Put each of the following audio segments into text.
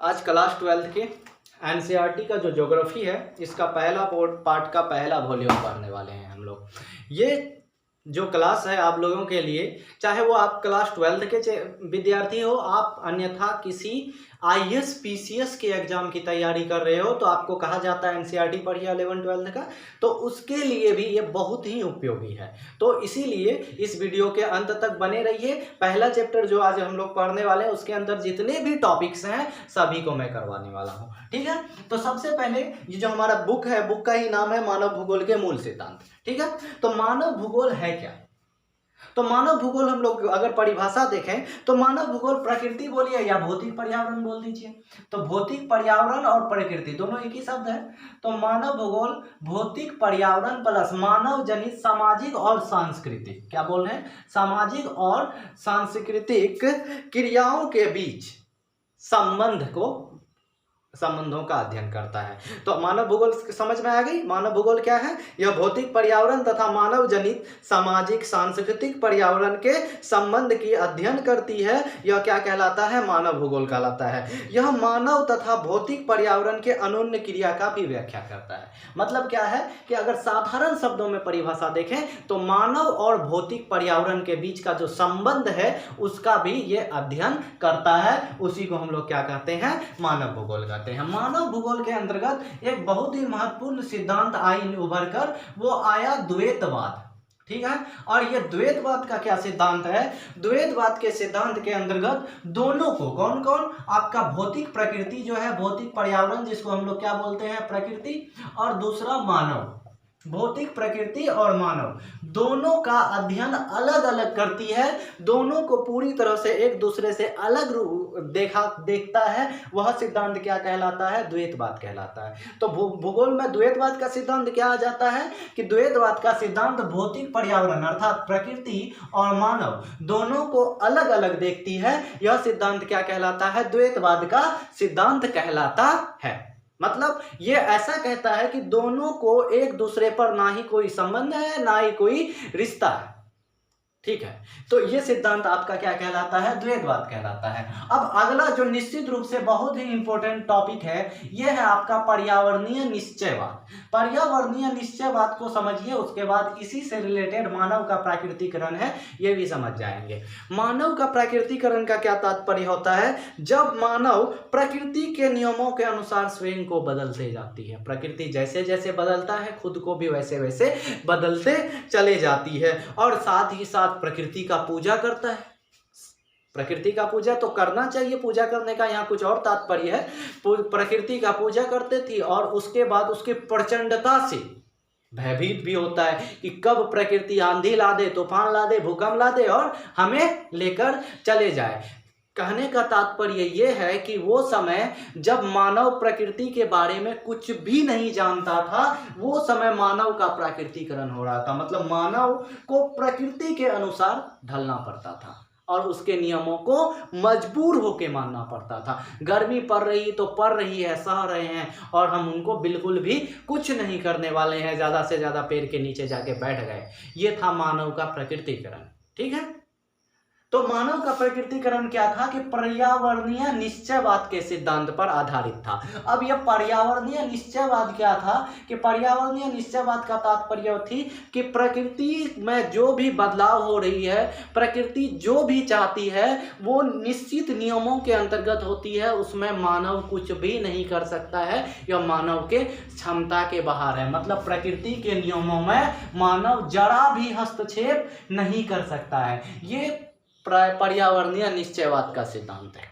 आज class 12th के NCERT का जो ज्योग्राफी है इसका पहला पार्ट का पहला वॉल्यूम पढ़ने वाले हैं हम लोग। ये जो क्लास है आप लोगों के लिए, चाहे वो आप क्लास 12th के विद्यार्थी हो, आप अन्यथा किसी आईएएस पीसीएस के एग्जाम की तैयारी कर रहे हो तो आपको कहा जाता है एनसीईआरटी पढ़िए 11-12 का, तो उसके लिए भी ये बहुत ही उपयोगी है। तो इसीलिए इस वीडियो के अंत तक बने रहिए। पहला चैप्टर जो आज हम लोग पढ़ने वाले हैं उसके अंदर जितने भी टॉपिक्स हैं सभी को मैं करवाने वाला हूँ, ठीक है। तो सबसे पहले ये जो हमारा बुक है, बुक का ही नाम है मानव भूगोल के मूल सिद्धांत, ठीक है। तो मानव भूगोल है क्या? तो मानव भूगोल हम लोग अगर परिभाषा देखें तो मानव भूगोल प्रकृति बोलिए या भौतिक पर्यावरण बोल दीजिए। तो भौतिक पर्यावरण और प्रकृति दोनों एक ही शब्द है। तो मानव भूगोल भौतिक पर्यावरण प्लस मानव जनित सामाजिक और सांस्कृतिक, क्या बोल रहे हैं, सामाजिक और सांस्कृतिक क्रियाओं के बीच संबंधों का अध्ययन करता है। तो मानव भूगोल समझ में आ गई। मानव भूगोल क्या है? यह भौतिक पर्यावरण तथा मानव जनित सामाजिक सांस्कृतिक पर्यावरण के संबंध की अध्ययन करती है। यह क्या कहलाता है? मानव भूगोल कहलाता है। यह मानव तथा भौतिक पर्यावरण के अनोन्य क्रिया का भी व्याख्या करता है। मतलब क्या है कि अगर साधारण शब्दों में परिभाषा देखें तो मानव और भौतिक पर्यावरण के बीच का जो संबंध है उसका भी ये अध्ययन करता है। उसी को हम लोग क्या कहते हैं? मानव भूगोल कहते हैं। मानव भूगोल के अंतर्गत एक बहुत ही महत्वपूर्ण सिद्धांत आई उभर कर, वो आया द्वैतवाद, ठीक है। और ये द्वैतवाद का क्या सिद्धांत है? द्वैतवाद के सिद्धांत के अंतर्गत दोनों को, कौन कौन, आपका भौतिक प्रकृति जो है, भौतिक पर्यावरण जिसको हम लोग क्या बोलते हैं, प्रकृति, और दूसरा मानव, भौतिक प्रकृति और मानव, दोनों का अध्ययन अलग अलग करती है। दोनों को पूरी तरह से एक दूसरे से अलग देखता है। वह सिद्धांत क्या कहलाता है? द्वैतवाद कहलाता है। तो भूगोल में द्वैतवाद का सिद्धांत क्या आ जाता है कि द्वैतवाद का सिद्धांत भौतिक पर्यावरण अर्थात प्रकृति और मानव दोनों को अलग अलग देखती है। यह सिद्धांत क्या कहलाता है? द्वैतवाद का सिद्धांत कहलाता है। मतलब ये ऐसा कहता है कि दोनों को एक दूसरे पर ना ही कोई संबंध है ना ही कोई रिश्ता है, ठीक है। तो ये सिद्धांत आपका क्या कहलाता है? द्वैतवाद कहलाता है। अब अगला जो निश्चित रूप से बहुत ही इंपॉर्टेंट टॉपिक है यह है आपका पर्यावरणीय निश्चयवाद। पर्यावरणीय निश्चयवाद को समझिए, उसके बाद इसी से रिलेटेड मानव का प्राकृतिकरण है, ये भी समझ जाएंगे। मानव का प्राकृतिकरण का क्या तात्पर्य होता है? जब मानव प्रकृति के नियमों के अनुसार स्वयं को बदलते जाती है। प्रकृति जैसे जैसे बदलता है खुद को भी वैसे वैसे बदलते चले जाती है, और साथ ही साथ प्रकृति का पूजा करता है। प्रकृति का पूजा तो करना चाहिए, पूजा करने का यहाँ कुछ और तात्पर्य है। प्रकृति का पूजा करते थी और उसके बाद उसके प्रचंडता से भयभीत भी होता है कि कब प्रकृति आंधी ला दे, तूफान ला दे, भूकंप ला दे और हमें लेकर चले जाए। कहने का तात्पर्य यह है कि वो समय जब मानव प्रकृति के बारे में कुछ भी नहीं जानता था, वो समय मानव का प्राकृतिकरण हो रहा था। मतलब मानव को प्रकृति के अनुसार ढलना पड़ता था और उसके नियमों को मजबूर होके मानना पड़ता था। गर्मी पड़ रही तो पड़ रही है, सह रहे हैं, और हम उनको बिल्कुल भी कुछ नहीं करने वाले हैं, ज़्यादा से ज़्यादा पेड़ के नीचे जाके बैठ गए। ये था मानव का प्रकृतिकरण, ठीक है। तो मानव का प्रकृतिकरण क्या था कि पर्यावरणीय निश्चयवाद के सिद्धांत पर आधारित था। अब यह पर्यावरणीय निश्चयवाद क्या था कि पर्यावरणीय निश्चयवाद का तात्पर्य थी कि प्रकृति में जो भी बदलाव हो रही है, प्रकृति जो भी चाहती है वो निश्चित नियमों के अंतर्गत होती है, उसमें मानव कुछ भी नहीं कर सकता है, यह मानव के क्षमता के बाहर है। मतलब प्रकृति के नियमों में मानव जरा भी हस्तक्षेप नहीं कर सकता है। ये पर्यावरणीय निश्चयवाद का सिद्धांत है।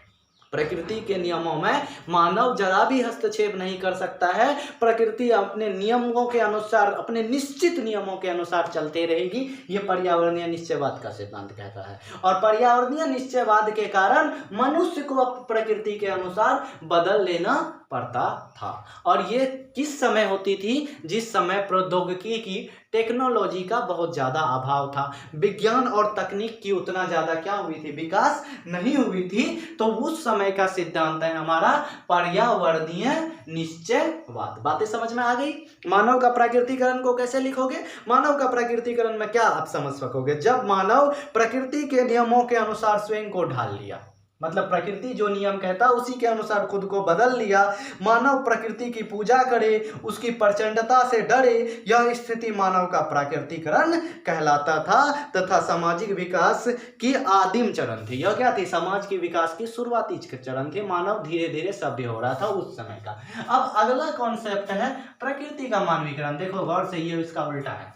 प्रकृति के नियमों में मानव जरा भी हस्तक्षेप नहीं कर सकता है। प्रकृति अपने नियमों के अनुसार, अपने निश्चित नियमों के अनुसार चलते रहेगी। ये पर्यावरणीय निश्चयवाद का सिद्धांत कहता है। और पर्यावरणीय निश्चयवाद के कारण मनुष्य को प्रकृति के अनुसार बदल लेना पड़ता था। और ये किस समय होती थी? जिस समय प्रौद्योगिकी की, टेक्नोलॉजी का बहुत ज़्यादा अभाव था, विज्ञान और तकनीक की उतना ज़्यादा क्या हुई थी, विकास नहीं हुई थी। तो उस समय का सिद्धांत है हमारा पर्यावरणीय निश्चयवाद। बातें समझ में आ गई? मानव का प्राकृतिकरण को कैसे लिखोगे? मानव का प्राकृतिकरण में क्या आप समझ सकोगे? जब मानव प्रकृति के नियमों के अनुसार स्वयं को ढाल लिया, मतलब प्रकृति जो नियम कहता उसी के अनुसार खुद को बदल लिया। मानव प्रकृति की पूजा करे, उसकी प्रचंडता से डरे, यह स्थिति मानव का प्राकृतिकरण कहलाता था तथा सामाजिक विकास की आदिम चरण थी। यह क्या थी? समाज के विकास की शुरुआती चरण थी। मानव धीरे धीरे सभ्य हो रहा था उस समय का। अब अगला कॉन्सेप्ट है प्रकृति का मानवीकरण। देखो गौर से, ये इसका उल्टा है।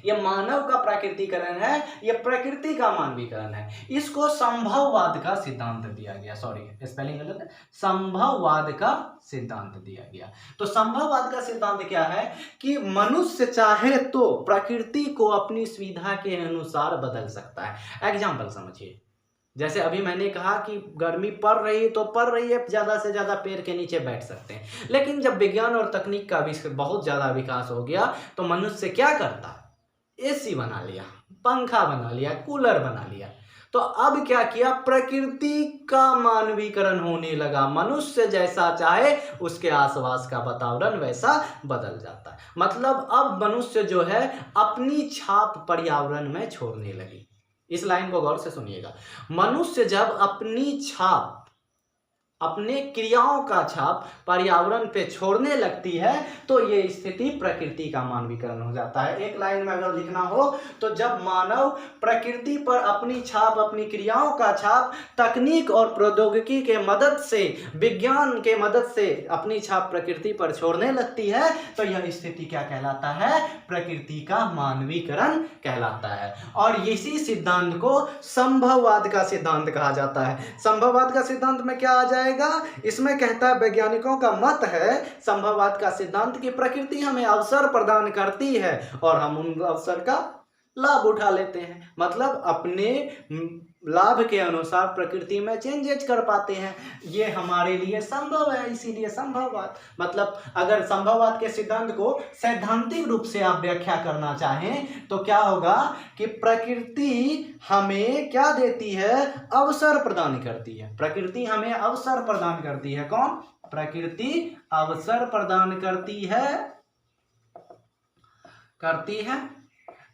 ये मानव का प्राकृतिकरण है, ये प्रकृति का मानवीकरण है। इसको संभववाद का सिद्धांत दिया गया। सॉरी स्पेलिंग गलत है, संभववाद का सिद्धांत दिया गया। तो संभववाद का सिद्धांत क्या है कि मनुष्य चाहे तो प्रकृति को अपनी सुविधा के अनुसार बदल सकता है। एग्जाम्पल समझिए, जैसे अभी मैंने कहा कि गर्मी पड़ रही तो पड़ रही है, ज़्यादा से ज़्यादा पेड़ के नीचे बैठ सकते हैं। लेकिन जब विज्ञान और तकनीक का भी बहुत ज़्यादा विकास हो गया तो मनुष्य क्या करता? एसी बना लिया, पंखा बना लिया, कूलर बना लिया। तो अब क्या किया? प्रकृति का मानवीकरण होने लगा। मनुष्य जैसा चाहे उसके आसपास का वातावरण वैसा बदल जाता है। मतलब अब मनुष्य जो है अपनी छाप पर्यावरण में छोड़ने लगी। इस लाइन को गौर से सुनिएगा। मनुष्य जब अपनी छाप, अपने क्रियाओं का छाप पर्यावरण पे छोड़ने लगती है तो ये स्थिति प्रकृति का मानवीकरण हो जाता है। एक लाइन में अगर लिखना हो तो जब मानव प्रकृति पर अपनी छाप, अपनी क्रियाओं का छाप तकनीक और प्रौद्योगिकी के मदद से, विज्ञान के मदद से अपनी छाप प्रकृति पर छोड़ने लगती है तो यह स्थिति क्या कहलाता है? प्रकृति का मानवीकरण कहलाता है। और इसी सिद्धांत को संभववाद का सिद्धांत कहा जाता है। संभववाद का सिद्धांत में क्या आ जाए? इसमें कहता है, वैज्ञानिकों का मत है संभववाद का सिद्धांत की प्रकृति हमें अवसर प्रदान करती है और हम उन अवसर का लाभ उठा लेते हैं। मतलब अपने लाभ के अनुसार प्रकृति में चेंजेज कर पाते हैं। ये हमारे लिए संभव है, इसीलिए संभववाद। मतलब अगर संभववाद के सिद्धांत को सैद्धांतिक रूप से आप व्याख्या करना चाहें तो क्या होगा कि प्रकृति हमें क्या देती है? अवसर प्रदान करती है। प्रकृति हमें अवसर प्रदान करती है। कौन? प्रकृति अवसर प्रदान करती है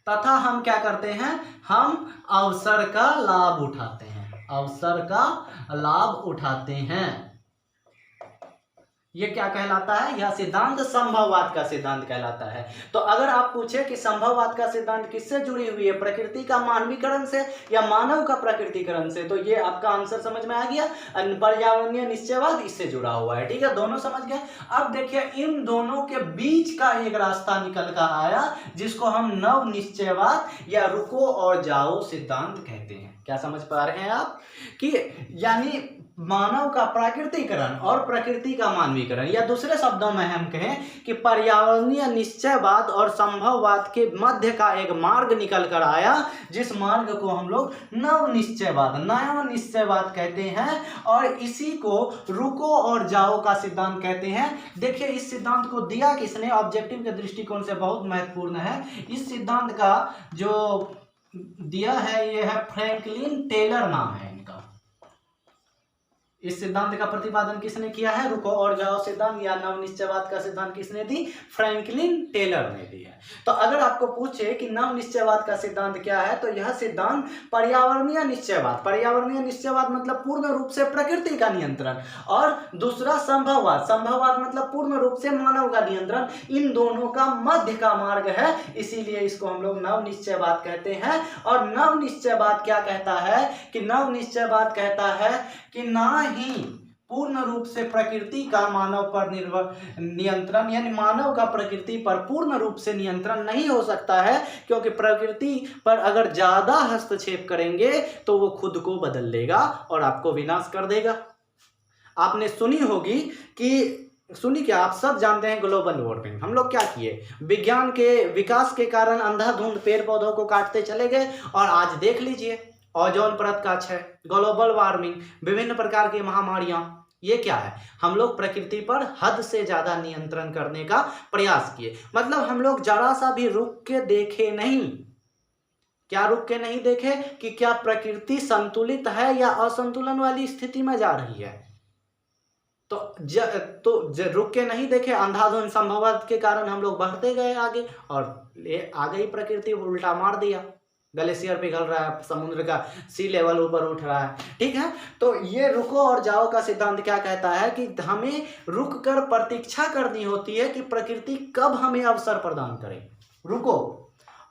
तथा हम क्या करते हैं? हम अवसर का लाभ उठाते हैं। अवसर का लाभ उठाते हैं। ये क्या कहलाता है? यह सिद्धांत संभववाद का सिद्धांत कहलाता है। तो अगर आप पूछे कि संभववाद का सिद्धांत किससे जुड़ी हुई है, प्रकृति का मानवीकरण से या मानव का प्रकृतिकरण से, तो ये आपका आंसर समझ में आ गया। पर्यावरणीय निश्चयवाद इससे जुड़ा हुआ है। ठीक है, दोनों समझ गए। अब देखिए, इन दोनों के बीच का एक रास्ता निकल कर आया जिसको हम नव निश्चयवाद या रुको और जाओ सिद्धांत कहते हैं। क्या समझ पा रहे हैं आप? कि यानी मानव का प्राकृतिकरण और प्रकृति का मानवीकरण, या दूसरे शब्दों में हम कहें कि पर्यावरणीय निश्चयवाद और संभववाद के मध्य का एक मार्ग निकल कर आया जिस मार्ग को हम लोग नव निश्चयवाद कहते हैं और इसी को रुको और जाओ का सिद्धांत कहते हैं। देखिए, इस सिद्धांत को दिया किसने? ऑब्जेक्टिव के दृष्टिकोण से बहुत महत्वपूर्ण है। इस सिद्धांत का जो दिया है ये है फ्रैंकलिन टेलर नाम है इनका। इस सिद्धांत का प्रतिपादन किसने किया है? रुको और जाओ सिद्धांत या नव निश्चयवाद का सिद्धांत किसने दी? फ्रैंकलिन टेलर ने दी है। तो अगर आपको पूछे कि नव निश्चयवाद का सिद्धांत क्या है तो यह सिद्धांत पर्यावरणीय निश्चयवाद मतलब पूर्ण रूप से प्रकृति का नियंत्रण, और दूसरा संभववाद मतलब पूर्ण रूप से मानव का नियंत्रण। इन दोनों का मध्य का मार्ग है, इसीलिए इसको हम लोग नव निश्चयवाद कहते हैं। और नव निश्चयवाद क्या कहता है कि नव निश्चयवाद कहता है कि ना ही पूर्ण रूप से प्रकृति का मानव पर नियंत्रण, यानी मानव का प्रकृति पर पूर्ण रूप से नियंत्रण नहीं हो सकता है, क्योंकि प्रकृति पर अगर ज्यादा हस्तक्षेप करेंगे तो वो खुद को बदल लेगा और आपको विनाश कर देगा। आपने सुनी होगी कि क्या आप सब जानते हैं ग्लोबल वार्मिंग। हम लोग क्या किए? विज्ञान के विकास के कारण अंधाधुंध पेड़ पौधों को काटते चले गए और आज देख लीजिए ओजोन परत का क्षय, ग्लोबल वार्मिंग, विभिन्न प्रकार की महामारियां। ये क्या है? हम लोग प्रकृति पर हद से ज्यादा नियंत्रण करने का प्रयास किए। मतलब हम लोग जरा सा भी रुक के देखे नहीं। क्या रुक के नहीं देखे कि क्या प्रकृति संतुलित है या असंतुलन वाली स्थिति में जा रही है? तो रुक के नहीं देखे, अंधाधुंध संभववाद के कारण हम लोग बढ़ते गए आगे और आ गई प्रकृति, उल्टा मार दिया। ग्लेशियर पिघल रहा है, समुद्र का सी लेवल ऊपर उठ रहा है, ठीक है। तो ये रुको और जाओ का सिद्धांत क्या कहता है कि हमें रुक कर प्रतीक्षा करनी होती है कि प्रकृति कब हमें अवसर प्रदान करे। रुको,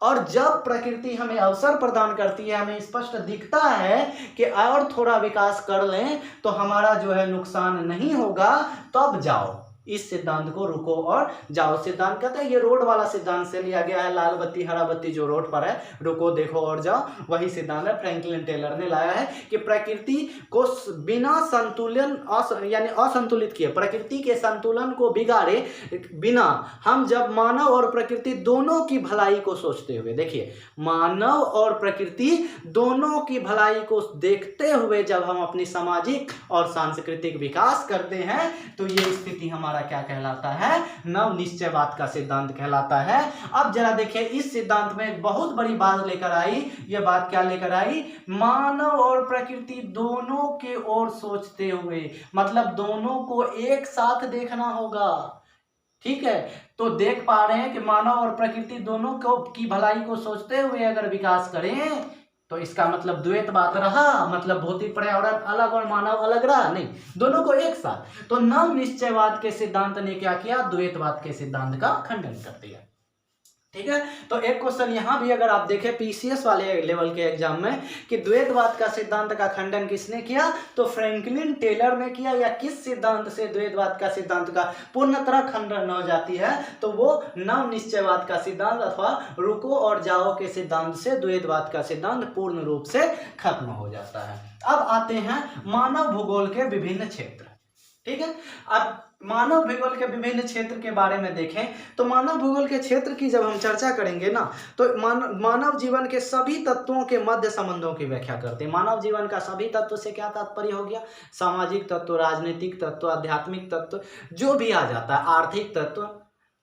और जब प्रकृति हमें अवसर प्रदान करती है, हमें स्पष्ट दिखता है कि और थोड़ा विकास कर लें तो हमारा जो है नुकसान नहीं होगा, तब जाओ। इस सिद्धांत को रुको और जाओ सिद्धांत कहते हैं। ये रोड वाला सिद्धांत से लिया गया है, लाल बत्ती हरा बत्ती जो रोड पर है, रुको देखो और जाओ, वही सिद्धांत है। फ्रैंकलिन टेलर ने लाया है कि प्रकृति को बिना संतुलन यानी असंतुलित किए, प्रकृति के संतुलन को बिगाड़े बिना हम जब मानव और प्रकृति दोनों की भलाई को सोचते हुए, देखिए मानव और प्रकृति दोनों की भलाई को देखते हुए जब हम अपनी सामाजिक और सांस्कृतिक विकास करते हैं तो ये स्थिति हमारा क्या कहलाता है, नव निश्चयवाद का सिद्धांत कहलाता है। अब जरा देखिए इस सिद्धांत में एक बहुत बड़ी बात लेकर आई, ये बात क्या लेकर आई, मानव और प्रकृति दोनों के ओर सोचते हुए, मतलब दोनों को एक साथ देखना होगा, ठीक है। तो देख पा रहे हैं कि मानव और प्रकृति दोनों को की भलाई को सोचते हुए अगर विकास करें तो इसका मतलब द्वैतवाद रहा, मतलब भौतिक पर्यावरण अलग और मानव अलग रहा नहीं, दोनों को एक साथ। तो नव निश्चयवाद के सिद्धांत ने क्या किया, द्वैतवाद के सिद्धांत का खंडन कर दिया, ठीक है। तो एक क्वेश्चन यहां भी अगर आप देखें पीसीएस वाले लेवल के एग्जाम में कि द्वैतवाद का सिद्धांत का खंडन किसने किया, तो फ्रैंकलिन टेलर ने किया, या किस सिद्धांत से द्वैतवाद का सिद्धांत का पूर्णतः खंडन हो जाती है, तो वो नव निश्चयवाद का सिद्धांत अथवा रुको और जाओ के सिद्धांत से द्वैतवाद का सिद्धांत पूर्ण रूप से खत्म हो जाता है। अब आते हैं मानव भूगोल के विभिन्न क्षेत्र, ठीक है। अब मानव भूगोल के विभिन्न क्षेत्र के बारे में देखें तो मानव भूगोल के क्षेत्र की जब हम चर्चा करेंगे ना, तो मानव जीवन के सभी तत्वों के मध्य संबंधों की व्याख्या करते हैं। मानव जीवन का सभी तत्व से क्या तात्पर्य हो गया, सामाजिक तत्व, राजनीतिक तत्व, आध्यात्मिक तत्व, जो भी आ जाता है, आर्थिक तत्व,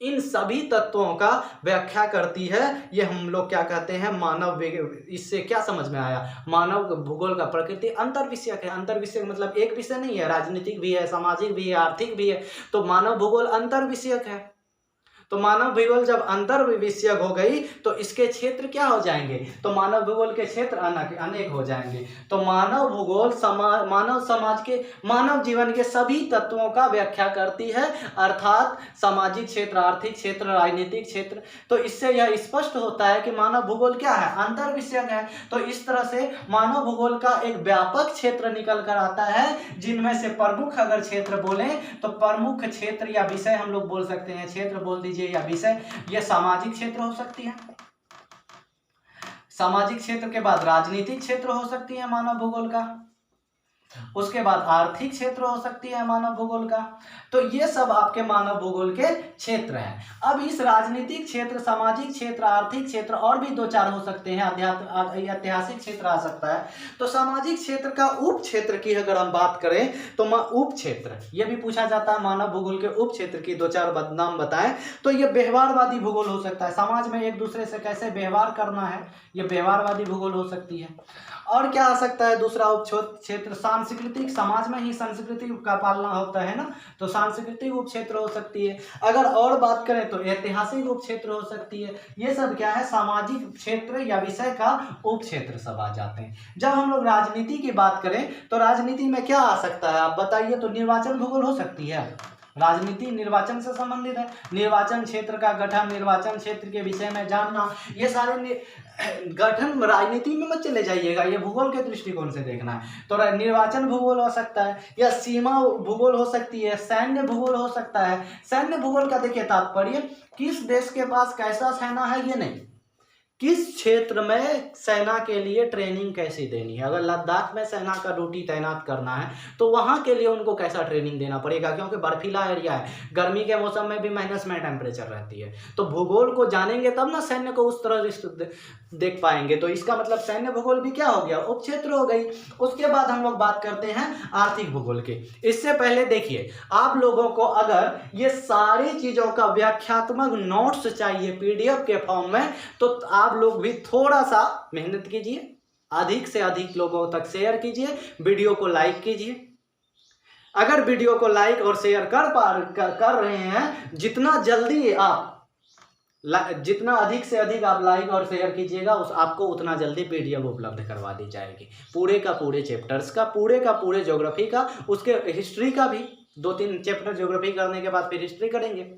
इन सभी तत्वों का व्याख्या करती है। ये हम लोग क्या कहते हैं, मानव। इससे क्या समझ में आया, मानव भूगोल का प्रकृति अंतर विषयक है। अंतर विषयक मतलब एक विषय नहीं है, राजनीतिक भी है, सामाजिक भी है, आर्थिक भी है, तो मानव भूगोल अंतर विषयक है। तो मानव भूगोल जब अंतर विषयक हो गई तो इसके क्षेत्र क्या हो जाएंगे, तो मानव भूगोल के क्षेत्र अनेक हो जाएंगे। तो मानव भूगोल मानव समाज के, मानव जीवन के सभी तत्वों का व्याख्या करती है, अर्थात सामाजिक क्षेत्र, आर्थिक क्षेत्र, राजनीतिक क्षेत्र। तो इससे यह स्पष्ट होता है कि मानव भूगोल क्या है, अंतर विषयक है। तो इस तरह से मानव भूगोल का एक व्यापक क्षेत्र निकल कर आता है, जिनमें से प्रमुख अगर क्षेत्र बोले तो प्रमुख क्षेत्र या विषय हम लोग बोल सकते हैं, क्षेत्र बोल दीजिए या विषय, ये सामाजिक क्षेत्र हो सकती है। सामाजिक क्षेत्र के बाद राजनीतिक क्षेत्र हो सकती है मानव भूगोल का, उसके बाद आर्थिक क्षेत्र हो सकती है मानव भूगोल का। तो ये सब आपके मानव भूगोल के क्षेत्र हैं। अब इस राजनीतिक क्षेत्र, सामाजिक क्षेत्र, आर्थिक क्षेत्र और भी दो चार हो सकते हैं, ऐतिहासिक क्षेत्र आ सकता है। तो सामाजिक क्षेत्र का उप क्षेत्र की अगर हम बात करें तो उप क्षेत्र ये भी पूछा जाता है, मानव भूगोल के उप क्षेत्र की दो चार नाम बताएं। तो ये व्यवहारवादी भूगोल हो सकता है, समाज में एक दूसरे से कैसे व्यवहार करना है, ये व्यवहारवादी भूगोल हो सकती है। और क्या आ सकता है दूसरा उप क्षेत्र, सांस्कृतिक, समाज में ही संस्कृति का पालना होता है ना, तो सांस्कृतिक उप क्षेत्र हो सकती है। अगर और बात करें तो ऐतिहासिक उप क्षेत्र हो सकती है। ये सब क्या है, सामाजिक क्षेत्र या विषय का उप क्षेत्र सब आ जाते हैं। जब हम लोग राजनीति की बात करें तो राजनीति में क्या आ सकता है आप बताइए, तो निर्वाचन भूगोल हो सकती है। राजनीति निर्वाचन से संबंधित है, निर्वाचन क्षेत्र का गठन, निर्वाचन क्षेत्र के विषय में जानना, ये सारे गठन राजनीति में मत चले जाइएगा, ये भूगोल के दृष्टिकोण से देखना है। तो निर्वाचन भूगोल हो सकता है, या सीमा भूगोल हो सकती है, सैन्य भूगोल हो सकता है। सैन्य भूगोल का देखिए तात्पर्य किस देश के पास कैसा सेना है ये नहीं, किस क्षेत्र में सेना के लिए ट्रेनिंग कैसी देनी है। अगर लद्दाख में सेना का ड्यूटी तैनात करना है तो वहाँ के लिए उनको कैसा ट्रेनिंग देना पड़ेगा, क्योंकि बर्फीला एरिया है, गर्मी के मौसम में भी माइनस में टेम्परेचर रहती है। तो भूगोल को जानेंगे तब ना सैन्य को उस तरह देख पाएंगे। तो इसका मतलब सैन्य भूगोल भी क्या हो गया, उप क्षेत्र हो गई। उसके बाद हम लोग बात करते हैं आर्थिक भूगोल की। इससे पहले देखिए आप लोगों को अगर ये सारी चीज़ों का व्याख्यात्मक नोट्स चाहिए पीडीएफ के फॉर्म में, तो आप लोग भी थोड़ा सा मेहनत कीजिए, अधिक से अधिक लोगों तक शेयर कीजिए, वीडियो को लाइक कीजिए। अगर वीडियो को लाइक और शेयर कर रहे हैं, जितना जल्दी आप जितना अधिक से अधिक आप लाइक और शेयर कीजिएगा उस आपको उतना जल्दी पीडीएफ उपलब्ध करवा दी जाएगी, पूरे का पूरे चैप्टर्स का, पूरे का पूरे ज्योग्राफी का, उसके हिस्ट्री का भी 2-3 चैप्टर ज्योग्राफी करने के बाद फिर हिस्ट्री करेंगे।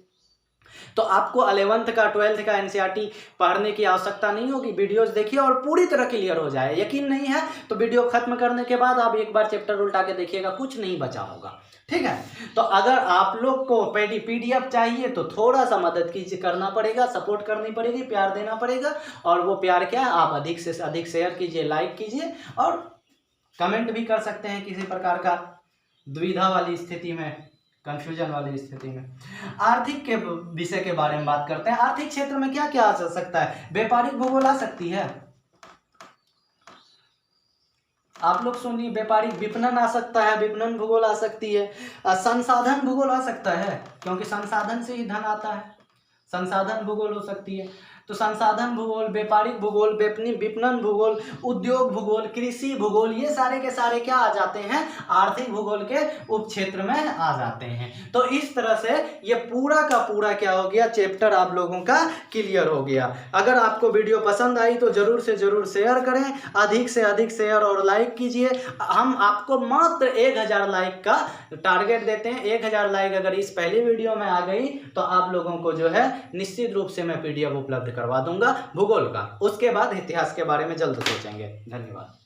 तो आपको 11th का 12th का एनसीईआरटी पढ़ने की आवश्यकता नहीं होगी, वीडियोस देखिए और पूरी तरह क्लियर हो जाए। यकीन नहीं है तो वीडियो खत्म करने के बाद आप एक बार चैप्टर उल्टा के देखिएगा, कुछ नहीं बचा होगा। ठीक है, तो अगर आप लोग को पीडीएफ चाहिए तो थोड़ा सा मदद कीजिए, करना पड़ेगा, सपोर्ट करनी पड़ेगी, प्यार देना पड़ेगा। और वो प्यार क्या है, आप अधिक से अधिक शेयर कीजिए, लाइक कीजिए और कमेंट भी कर सकते हैं किसी प्रकार का दुविधा वाली स्थिति में, कंफ्यूजन वाली स्थिति में। आर्थिक के विषय के बारे में बात करते हैं। आर्थिक क्षेत्र में क्या क्या आ सकता है? व्यापारिक भूगोल आ सकती है, आप लोग सुनिए, व्यापारिक विपणन आ सकता है, विपणन भूगोल आ सकती है, संसाधन भूगोल आ सकता है, क्योंकि संसाधन से ही धन आता है, संसाधन भूगोल हो सकती है। तो संसाधन भूगोल, व्यापारिक भूगोल, विपणन भूगोल, उद्योग भूगोल, कृषि भूगोल, ये सारे के सारे क्या आ जाते हैं, आर्थिक भूगोल के उप क्षेत्र में आ जाते हैं। तो इस तरह से ये पूरा का पूरा क्या हो गया, चैप्टर आप लोगों का क्लियर हो गया। अगर आपको वीडियो पसंद आई तो जरूर से जरूर शेयर करें, अधिक से अधिक शेयर और लाइक कीजिए। हम आपको मात्र 1000 लाइक का टारगेट देते हैं। 1000 लाइक अगर इस पहली वीडियो में आ गई तो आप लोगों को जो है निश्चित रूप से मैं पीडीएफ उपलब्ध करवा दूंगा भूगोल का। उसके बाद इतिहास के बारे में जल्द सोचेंगे। धन्यवाद।